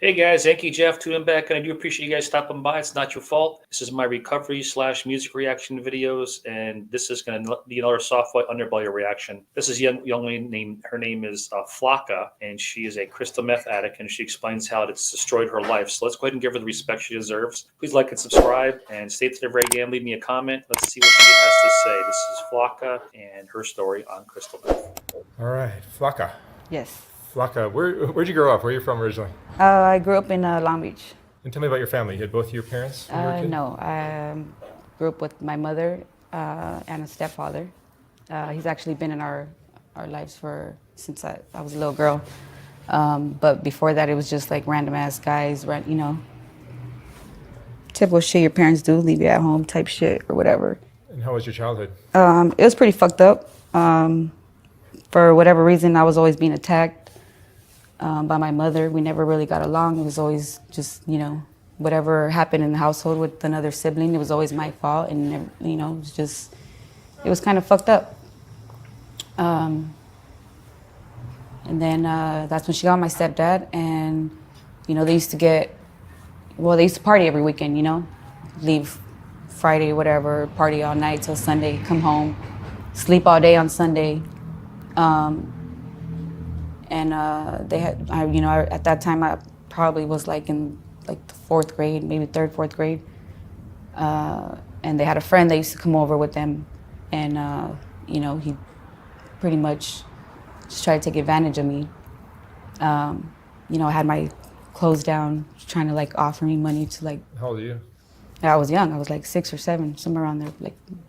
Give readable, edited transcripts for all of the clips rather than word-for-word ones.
Hey guys, Yankee Jeff tuning back, and I do appreciate you guys stopping by. It's not your fault. This is my recovery slash music reaction videos, and this is going to be another soft white underbelly reaction. This is a young lady named, her name is Flahka, and she is a crystal meth addict, and she explains how it's destroyed her life. So let's go ahead and give her the respect she deserves. Please like and subscribe, and stay to the very end. Leave me a comment. Let's see what she has to say. This is Flahka and her story on crystal meth. All right, Flahka. Yes. Flahka, where'd you grow up? Where are you from originally? I grew up in Long Beach. And tell me about your family. You had both your parents when you were a kid? No, I grew up with my mother and a stepfather. He's actually been in our lives since I was a little girl. But before that, it was just like random ass guys, typical shit your parents do, leave you at home type shit or whatever. And how was your childhood? It was pretty fucked up. For whatever reason, I was always being attacked by my mother. We never really got along. It was always just, whatever happened in the household with another sibling, it was always my fault. And, it was kind of fucked up. And then that's when she got my stepdad. And, they used to party every weekend, leave Friday, whatever, party all night till Sunday, come home, sleep all day on Sunday. And they had, at that time, I probably was in the fourth grade, maybe third, fourth grade. And they had a friend that used to come over with them. And, he pretty much just tried to take advantage of me. I had my clothes down, trying to offer me money to How old are you? I was young. I was 6 or 7, somewhere around there,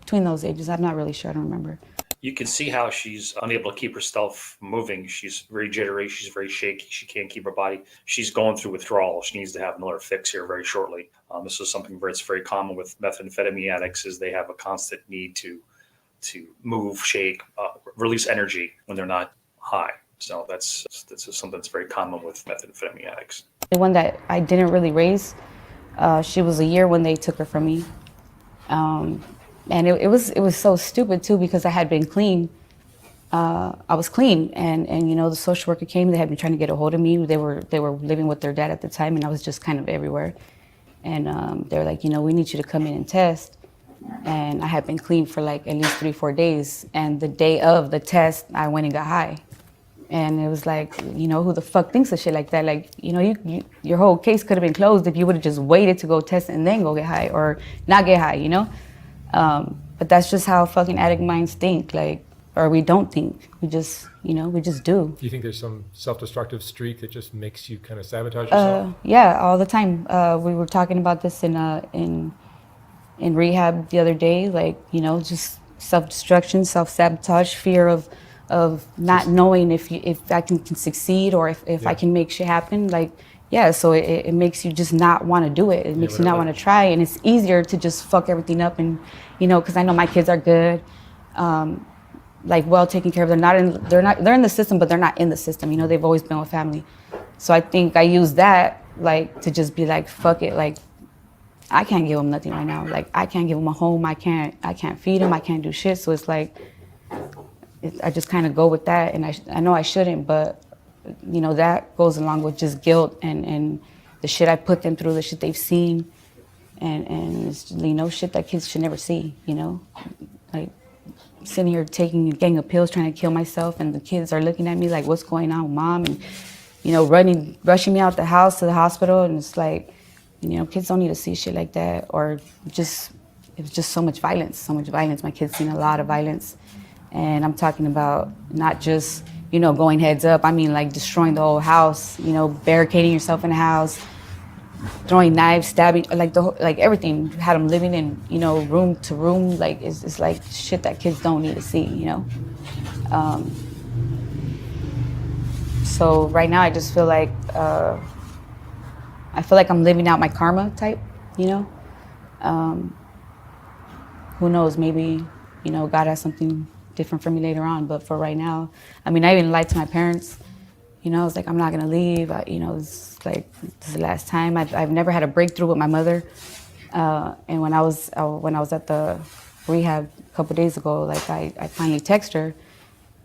between those ages. I'm not really sure. I don't remember. You can see how she's unable to keep herself moving. She's very jittery. She's very shaky. She can't keep her body. She's going through withdrawal. She needs to have another fix here very shortly. This is something that's very common with methamphetamine addicts, is they have a constant need to move, shake, release energy when they're not high. So that's something that's very common with methamphetamine addicts. The one that I didn't really raise, she was a year when they took her from me. And it was so stupid too, because I had been clean. I was clean, and the social worker came. They had been trying to get a hold of me. They were living with their dad at the time, and I was just kind of everywhere. And they were like, we need you to come in and test. And I had been clean for at least 3-4 days. And the day of the test, I went and got high. And it was who the fuck thinks of shit like that? Your whole case could have been closed if you would have just waited to go test and then go get high, or not get high, But that's just how fucking addict minds think, or we don't think. We just, we just do. Do you think there's some self-destructive streak that just makes you kind of sabotage yourself? Yeah, all the time. We were talking about this in rehab the other day, just self-destruction, self-sabotage, fear of not knowing if I can succeed, or if I can make shit happen. So it makes you just not want to do it. It makes you not want to try, and it's easier to just fuck everything up. And because I know my kids are good, well taken care of. They're in the system, but they're not in the system. They've always been with family. So I think I use that to just be fuck it. I can't give them nothing right now. I can't give them a home. I can't feed them. I can't do shit. So it's I just kind of go with that, and I know I shouldn't, but that goes along with just guilt and the shit I put them through, the shit they've seen, and it's, shit that kids should never see. Sitting here taking a gang of pills, trying to kill myself, and the kids are looking at me like, "What's going on, Mom?" And rushing me out the house to the hospital, and it's kids don't need to see shit like that, or it was just so much violence. My kids seen a lot of violence. And I'm talking about not just, going heads up. I mean, destroying the whole house, barricading yourself in the house, throwing knives, stabbing, everything. Had them living in, room to room. It's shit that kids don't need to see, So right now I just feel I'm living out my karma type, Who knows, maybe, God has something different for me later on, but for right now, I even lied to my parents. I was I'm not gonna leave. It's this is the last time. I've never had a breakthrough with my mother. And when I was at the rehab a couple days ago, I finally texted her,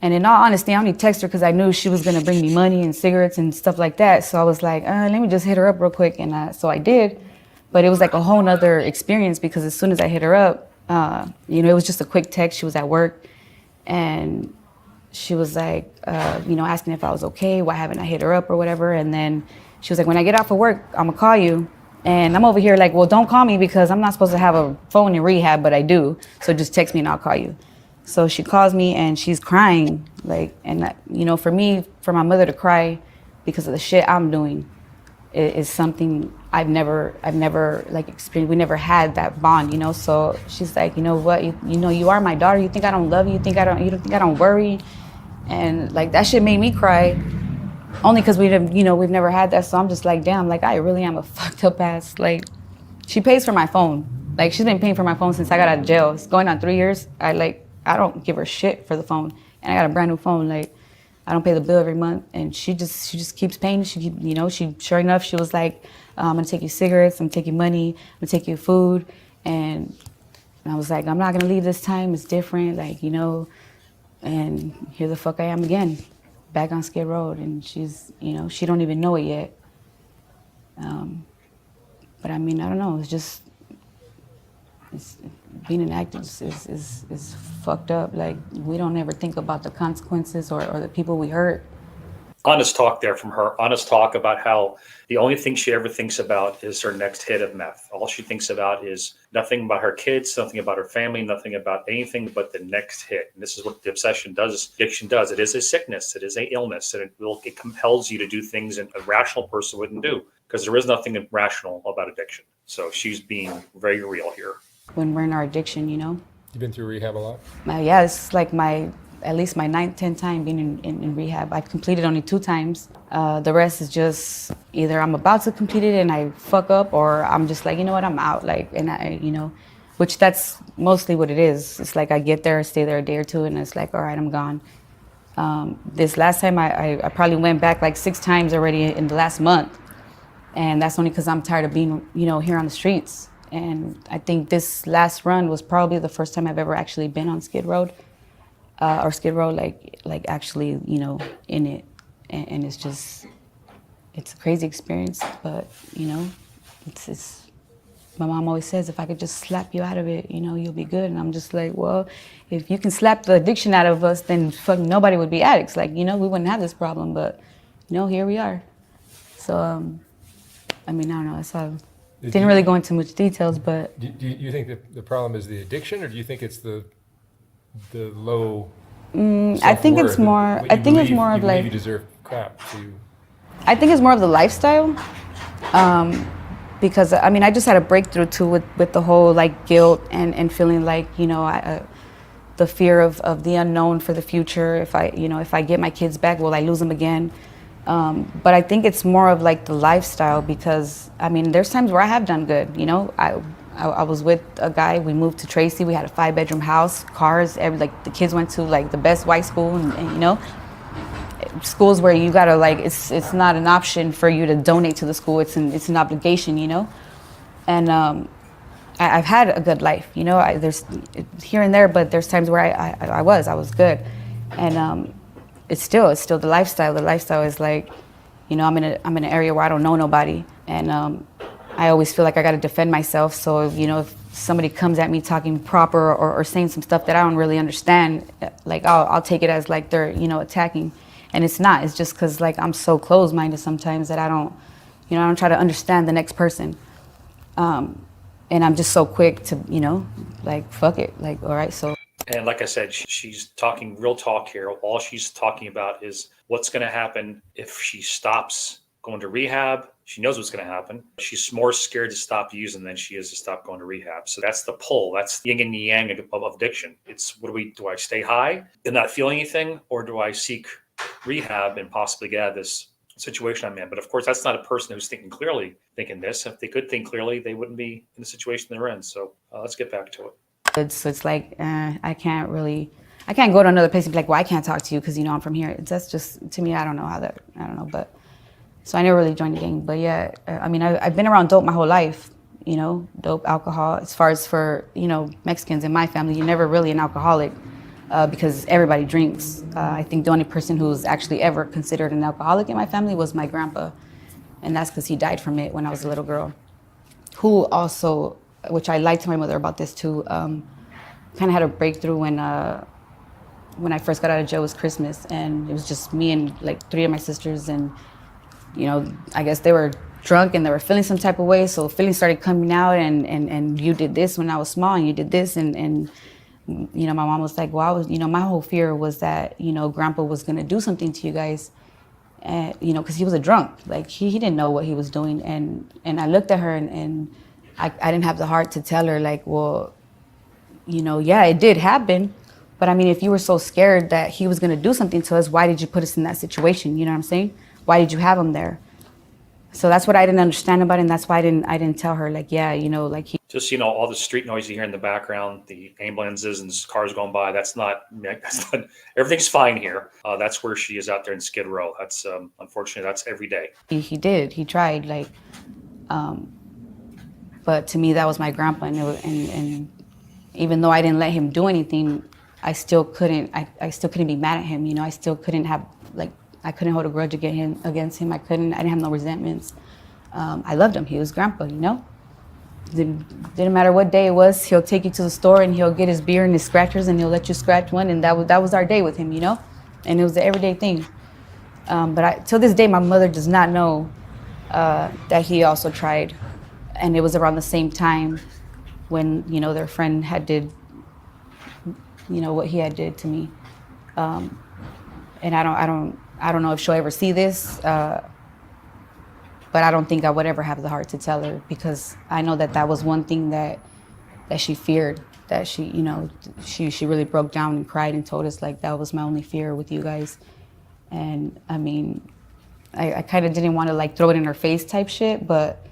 And in all honesty, I only texted her because I knew she was gonna bring me money and cigarettes and stuff like that. So I was like, let me just hit her up real quick. And so I did. But it was like a whole nother experience because as soon as I hit her up, you know, it was just a quick text. She was at work and she was like, you know, asking if I was okay, why haven't I hit her up or whatever. And then she was like, when I get off of work, I'm gonna call you. And I'm over here like, well, don't call me because I'm not supposed to have a phone in rehab, but I do. So just text me and I'll call you. So she calls me and she's crying, like, and you know, for me, for my mother to cry because of the shit I'm doing is something I've never like experienced. We never had that bond, you know. So she's like, you know what, you know, you are my daughter. You think I don't love you? You think I don't worry? And like that shit made me cry, only because we've never had that. So I'm just like, damn, like I really am a fucked up ass. Like, she pays for my phone. Like she's been paying for my phone since I got out of jail. It's going on 3 years. I don't give her shit for the phone, and I got a brand new phone. Like, I don't pay the bill every month, and she just keeps paying. Sure enough, she was like, I'm gonna take you cigarettes, I'm gonna take you money, I'm gonna take you food, and I was like, I'm not gonna leave this time. It's different, like, you know. And here the fuck I am again, back on Skid Road, and she's, you know, she don't even know it yet. But I mean, I don't know. Being an actor is fucked up. Like, we don't ever think about the consequences or the people we hurt. Honest talk there from her. Honest talk about how the only thing she ever thinks about is her next hit of meth. All she thinks about is nothing about her kids, nothing about her family, nothing about anything but the next hit. And this is what the obsession does, addiction does. It is a sickness, it is an illness, and it compels you to do things that a rational person wouldn't do, because there is nothing rational about addiction. So she's being very real here. When we're in our addiction, you know? You've been through rehab a lot? Yeah, it's like at least my 9th, 10th time being in rehab. I've completed only 2 times. The rest is just either I'm about to complete it and I fuck up, or I'm just like, you know what, I'm out. Like, and I, you know, which that's mostly what it is. It's like I get there, stay there a day or 2, and it's like, all right, I'm gone. This last time I probably went back like 6 times already in the last month. And that's only because I'm tired of being, you know, here on the streets. And I think this last run was probably the first time I've ever actually been on Skid Road. Or Skid Row, like actually, you know, in it, and it's a crazy experience. But you know, it's. My mom always says, if I could just slap you out of it, you know, you'll be good. And I'm just like, well, if you can slap the addiction out of us, then fucking nobody would be addicts. Like, you know, we wouldn't have this problem. But you know, here we are. So, I mean, I don't know. That's how. Didn't really go into much details, but. Do you think that the problem is the addiction, or do you think it's the low I think it's more. I think it's more of like you deserve crap. So I think it's more of the lifestyle, because I mean I just had a breakthrough too with the whole like guilt and feeling like, you know, the fear of the unknown for the future. If I get my kids back, will I lose them again? But I think it's more of like the lifestyle, because I mean there's times where I have done good. You know, I was with a guy, we moved to Tracy, we had a 5-bedroom house, cars, like the kids went to like the best white school, and you know, schools where you gotta like, it's not an option for you to donate to the school, it's an obligation, you know? And I've had a good life, you know, there's here and there, but there's times where I was good. And it's still the lifestyle. The lifestyle is like, you know, I'm in an area where I don't know nobody, and I always feel like I got to defend myself. So, you know, if somebody comes at me talking proper or saying some stuff that I don't really understand, like I'll take it as like they're, you know, attacking. And it's not. It's just because like I'm so closed-minded sometimes that I don't try to understand the next person. And I'm just so quick to, you know, like, fuck it. Like, all right, so. And like I said, she's talking real talk here. All she's talking about is what's going to happen if she stops going to rehab. She knows what's going to happen. She's more scared to stop using than she is to stop going to rehab. So that's the pull. That's the yin and yang of addiction. It's do I stay high and not feel anything, or do I seek rehab and possibly get out of this situation I'm in? But of course, that's not a person who's thinking this. If they could think clearly, they wouldn't be in the situation they're in. So let's get back to it. So it's like, I can't go to another place and be like, well, I can't talk to you because, you know, I'm from here. That's just, to me, I don't know. But so I never really joined the gang. But yeah, I mean, I've been around dope my whole life, you know, dope, alcohol. As far as for, you know, Mexicans in my family, you're never really an alcoholic. because everybody drinks. I think the only person who was actually ever considered an alcoholic in my family was my grandpa, and that's because he died from it when I was a little girl. Who also, which I lied to my mother about this too, kind of had a breakthrough when I first got out of jail. Was Christmas, and it was just me and like 3 of my sisters, and I guess they were drunk and they were feeling some type of way, so feelings started coming out, and you did this when I was small, and you did this, and my mom was like, well, I was, my whole fear was that, Grandpa was gonna do something to you guys, and, because he was a drunk, like he didn't know what he was doing, and I looked at her, and I didn't have the heart to tell her, like, well, yeah, it did happen, but I mean, if you were so scared that he was gonna do something to us, why did you put us in that situation? You know what I'm saying? Why did you have him there? So that's what I didn't understand about it, and that's why I didn't tell her, like, yeah, like he. Just, all the street noise you hear in the background, the ambulances and cars going by, that's not, everything's fine here. That's where she is out there in Skid Row. That's, unfortunately, that's every day. He tried, like, but to me, that was my grandpa, and even though I didn't let him do anything, I still couldn't be mad at him, I still couldn't have, like, I couldn't hold a grudge against him. I didn't have no resentments. I loved him. He was grandpa, Didn't matter what day it was, he'll take you to the store and he'll get his beer and his scratchers and he'll let you scratch one, and that was our day with him, And it was an everyday thing. But till this day, my mother does not know that he also tried, and it was around the same time when their friend had did what he had did to me, and I don't know if she'll ever see this, but I don't think I would ever have the heart to tell her, because I know that was one thing that she feared, that she really broke down and cried and told us, like, that was my only fear with you guys. And I mean, I kind of didn't want to, like, throw it in her face type shit, but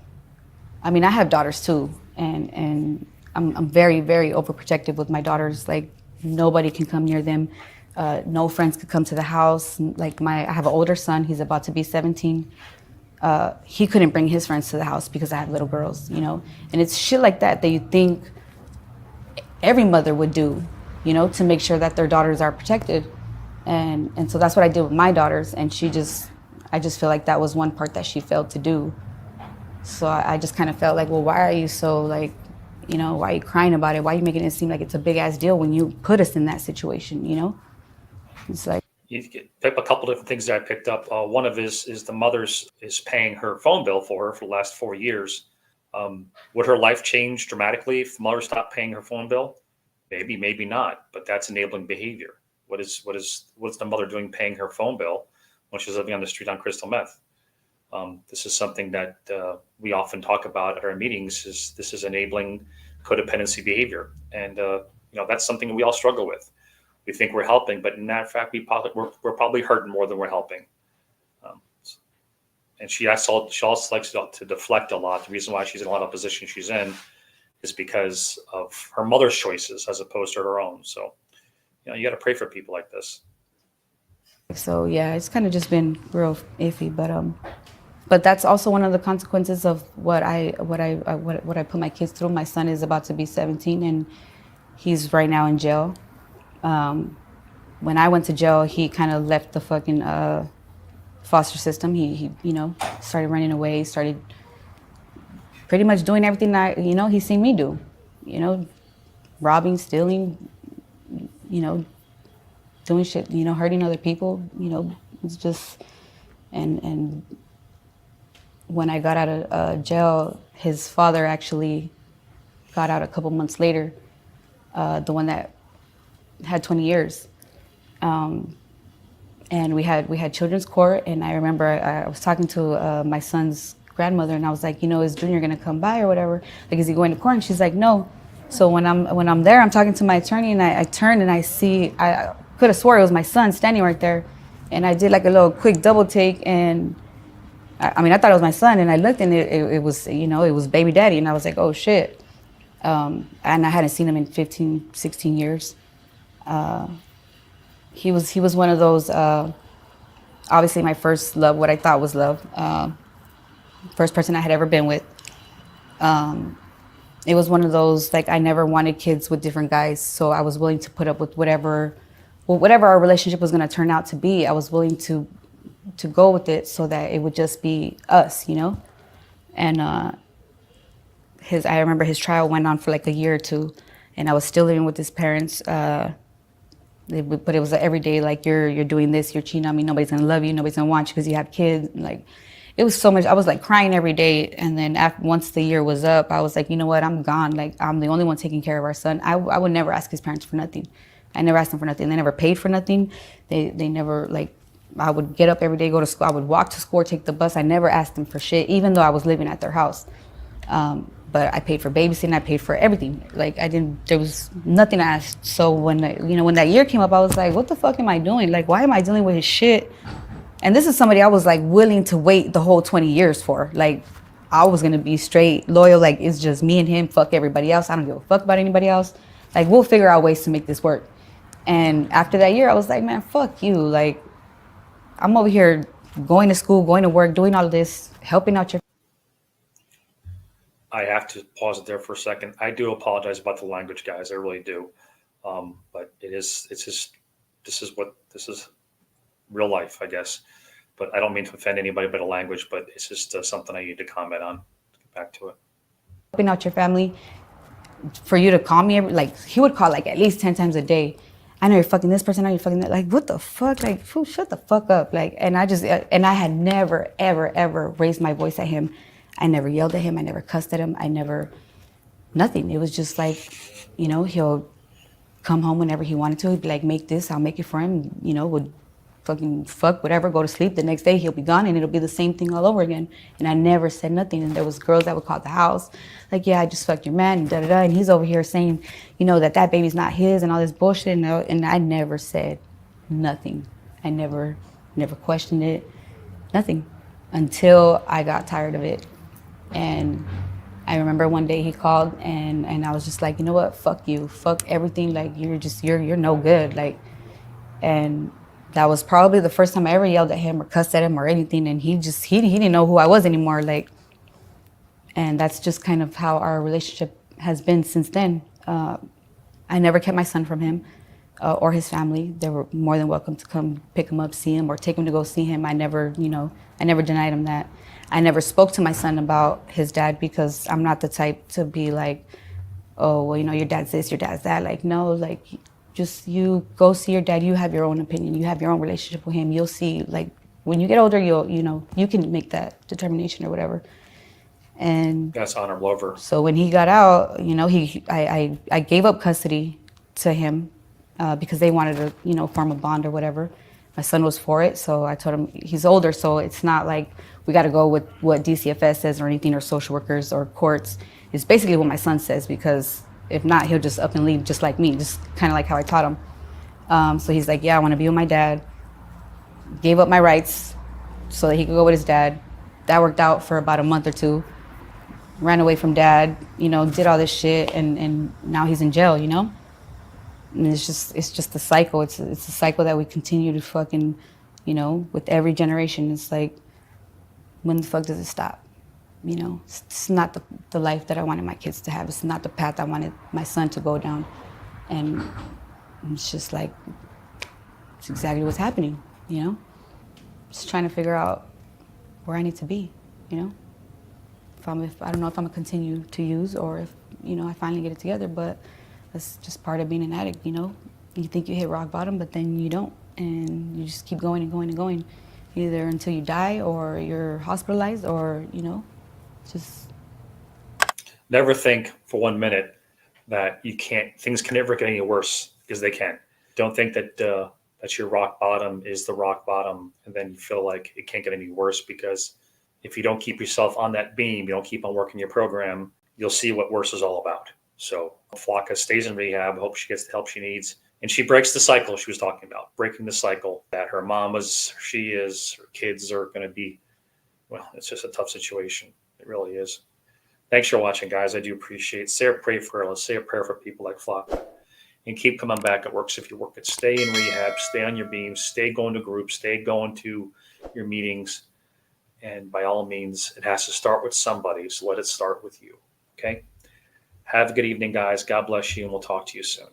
I mean, I have daughters too, and I'm very, very overprotective with my daughters. Like, nobody can come near them. No friends could come to the house. Like, I have an older son, he's about to be 17. He couldn't bring his friends to the house because I have little girls, And it's shit like that you think every mother would do, to make sure that their daughters are protected. And so that's what I did with my daughters, and I just feel like that was one part that she failed to do. So I just kind of felt like, well, why are you so, like, why are you crying about it? Why are you making it seem like it's a big ass deal when you put us in that situation, It's like, You get a couple different things that I picked up. One of is the mother's is paying her phone bill for her for the last 4 years. Would her life change dramatically if the mother stopped paying her phone bill? Maybe, maybe not. But that's enabling behavior. What's the mother doing paying her phone bill when she's living on the street on crystal meth? This is something that we often talk about at our meetings. This is enabling codependency behavior, and that's something we all struggle with. We think we're helping, but in that fact, we're probably hurting more than we're helping. And she also likes to deflect a lot. The reason why she's in a lot of positions she's in is because of her mother's choices as opposed to her own. So, you got to pray for people like this. So yeah, it's kind of just been real iffy, but that's also one of the consequences of what I put my kids through. My son is about to be 17, and he's right now in jail. When I went to jail, he kind of left the fucking foster system. He started running away, started pretty much doing everything that, he's seen me do. Robbing, stealing, doing shit, hurting other people, it's just, and when I got out of jail, his father actually got out a couple months later, the one that had 20 years. And we had children's court, and I remember I was talking to my son's grandmother, and I was like, is Junior gonna come by or whatever? Like, is he going to court? And she's like, no. So when I'm there, I'm talking to my attorney, and I turn and I see, I could have swore it was my son standing right there, and I did like a little quick double take, and I mean, I thought it was my son, and I looked, and it was, it was baby daddy, and I was like, oh shit. And I hadn't seen him in 15, 16 years. He was one of those, obviously my first love, what I thought was love, first person I had ever been with. It was one of those, like, I never wanted kids with different guys, so I was willing to put up with whatever well, whatever our relationship was going to turn out to be, I was willing to go with it so that it would just be us, you know? And I remember his trial went on for like a year or two, and I was still living with his parents. But it was every day, like, you're doing this, you're cheating on me, nobody's gonna love you, nobody's gonna want you because you have kids. Like, it was so much. I was like crying every day. And then once the year was up, I was like, you know what, I'm gone. Like, I'm the only one taking care of our son. I would never ask his parents for nothing. I never asked them for nothing. They never paid for nothing. They never, like, I would get up every day, go to school. I would walk to school or take the bus. I never asked them for shit, even though I was living at their house. But I paid for babysitting. I paid for everything. Like, there was nothing I asked. So when that year came up, I was like, what the fuck am I doing? Like, why am I dealing with his shit? And this is somebody I was like willing to wait the whole 20 years for. Like, I was gonna be straight loyal. Like, it's just me and him. Fuck everybody else. I don't give a fuck about anybody else. Like, we'll figure out ways to make this work. And after that year, I was like, man, fuck you. Like, I'm over here going to school, going to work, doing all of this, helping out your. I have to pause it there for a second. I do apologize about the language, guys. I really do. But this is real life, I guess. But I don't mean to offend anybody by the language, but it's just something I need to comment on. Get back to it. Helping out your family, for you to call me, like, he would call like at least 10 times a day. I know you're fucking this person, I know you're fucking that. Like, what the fuck? Like, fool, shut the fuck up. Like, and I had never, ever, ever raised my voice at him. I never yelled at him. I never cussed at him. Nothing. It was just like, he'll come home whenever he wanted to. He'd be like, make this, I'll make it for him. Would fucking fuck, whatever, go to sleep. The next day he'll be gone and it'll be the same thing all over again. And I never said nothing. And there was girls that would call the house, like, yeah, I just fucked your man, and da-da-da. And he's over here saying, that baby's not his and all this bullshit. And I never said nothing. I never questioned it, nothing, until I got tired of it. And I remember one day he called and I was just like, you know what, fuck you, fuck everything. Like, you're no good. Like, and that was probably the first time I ever yelled at him or cussed at him or anything. And he didn't know who I was anymore. Like, and that's just kind of how our relationship has been since then. I never kept my son from him or his family. They were more than welcome to come pick him up, see him, or take him to go see him. I never denied him that. I never spoke to my son about his dad because I'm not the type to be like, oh, well, your dad's this, your dad's that. Like, no, like, just you go see your dad. You have your own opinion. You have your own relationship with him. You'll see, like, when you get older, you can make that determination or whatever. And That's honor lover. so when he got out, I gave up custody to him because they wanted to, form a bond or whatever. My son was for it, so I told him he's older, so it's not like we got to go with what DCFS says or anything, or social workers or courts. It's basically what my son says, because if not, he'll just up and leave just like me, just kind of like how I taught him. So he's like, yeah, I want to be with my dad. Gave up my rights so that he could go with his dad. That worked out for about a month or two. Ran away from dad, did all this shit, and now he's in jail, And it's just a cycle. It's a cycle that we continue to fucking, with every generation. It's like, when the fuck does it stop? It's not the life that I wanted my kids to have. It's not the path I wanted my son to go down. And it's just like, it's exactly what's happening, Just trying to figure out where I need to be, If I don't know if I'm gonna continue to use, or if, I finally get it together, but that's just part of being an addict, You think you hit rock bottom, but then you don't, and you just keep going and going and going, either until you die or you're hospitalized, or, just. Never think for 1 minute that things can never get any worse, because they can. Don't think that that your rock bottom is the rock bottom, and then you feel like it can't get any worse, because if you don't keep yourself on that beam, you don't keep on working your program, you'll see what worse is all about. So Flahka stays in rehab, hope she gets the help she needs, and she breaks the cycle she was talking about, breaking the cycle that her mom is, she is, her kids are going to be, well, it's just a tough situation. It really is. Thanks for watching, guys. I do appreciate it. Say a prayer for her. Let's say a prayer for people like Flahka. And keep coming back. It works if you work it. Stay in rehab. Stay on your beams. Stay going to groups. Stay going to your meetings. And by all means, it has to start with somebody. So let it start with you. Okay? Have a good evening, guys. God bless you, and we'll talk to you soon.